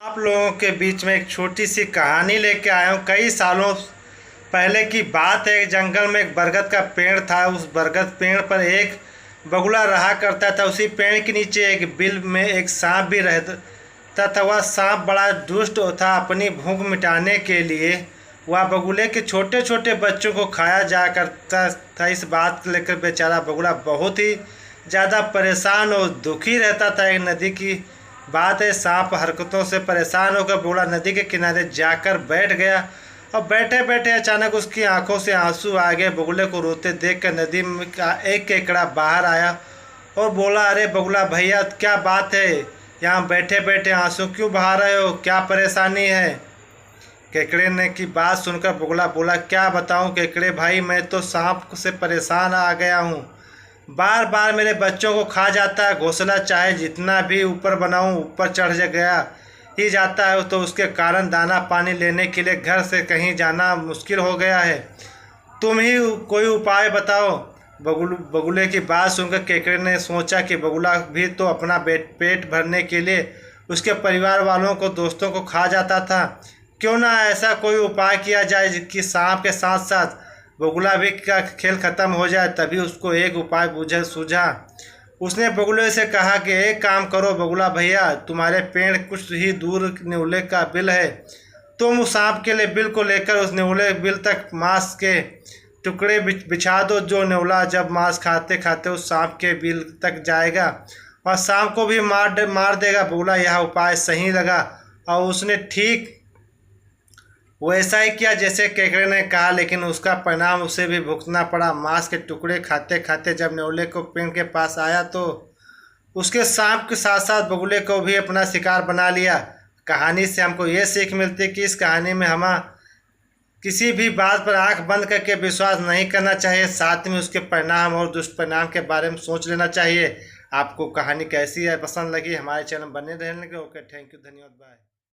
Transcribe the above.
आप लोगों के बीच में एक छोटी सी कहानी लेके आया हूँ। कई सालों पहले की बात है। एक जंगल में एक बरगद का पेड़ था। उस बरगद पेड़ पर एक बगुला रहा करता था। उसी पेड़ के नीचे एक बिल में एक सांप भी रहता था। वह सांप बड़ा दुष्ट था। अपनी भूख मिटाने के लिए वह बगुले के छोटे छोटे बच्चों को खाया जा करता था। इस बात को लेकर बेचारा बगुला बहुत ही ज़्यादा परेशान और दुखी रहता था। एक नदी की बात है, सांप हरकतों से परेशान होकर बगुला नदी के किनारे जाकर बैठ गया और बैठे बैठे अचानक उसकी आंखों से आंसू आ गए। बगुले को रोते देखकर नदी में का एक केकड़ा बाहर आया और बोला, अरे बगुला भैया, क्या बात है, यहाँ बैठे बैठे आंसू क्यों बहा रहे हो, क्या परेशानी है। केकड़े ने की बात सुनकर बगुला बोला, क्या बताऊँ केकड़े भाई, मैं तो सांप से परेशान आ गया हूँ। बार बार मेरे बच्चों को खा जाता है। घोंसला चाहे जितना भी ऊपर बनाऊं ऊपर चढ़ गया ही जाता है। तो उसके कारण दाना पानी लेने के लिए घर से कहीं जाना मुश्किल हो गया है। तुम ही कोई उपाय बताओ। बगुले की बात सुनकर केकड़े ने सोचा कि बगुला भी तो अपना पेट भरने के लिए उसके परिवार वालों को, दोस्तों को खा जाता था। क्यों ना ऐसा कोई उपाय किया जाए कि सांप के साथ साथ बगुला भी का खेल खत्म हो जाए। तभी उसको एक उपाय सूझा। उसने बगुले से कहा कि एक काम करो बगुला भैया, तुम्हारे पेड़ कुछ ही दूर नेवले का बिल है। तुम उस सांप के लिए बिल को लेकर उस नेवले बिल तक मांस के टुकड़े बिछा दो। जो नेवला जब मांस खाते खाते उस सांप के बिल तक जाएगा और सांप को भी मार देगा। बगुला यह उपाय सही लगा और उसने ठीक वैसा ही किया जैसे केकड़े ने कहा, लेकिन उसका परिणाम उसे भी भुगतना पड़ा। मांस के टुकड़े खाते खाते जब नेवले को पेड़ के पास आया तो उसके सांप के साथ साथ बगुले को भी अपना शिकार बना लिया। कहानी से हमको ये सीख मिलती है कि इस कहानी में हमें किसी भी बात पर आंख बंद करके विश्वास नहीं करना चाहिए, साथ में उसके परिणाम और दुष्परिणाम के बारे में सोच लेना चाहिए। आपको कहानी कैसी है, पसंद लगी, हमारे चैनल बने रहने के। ओके, थैंक यू, धन्यवाद, बाय।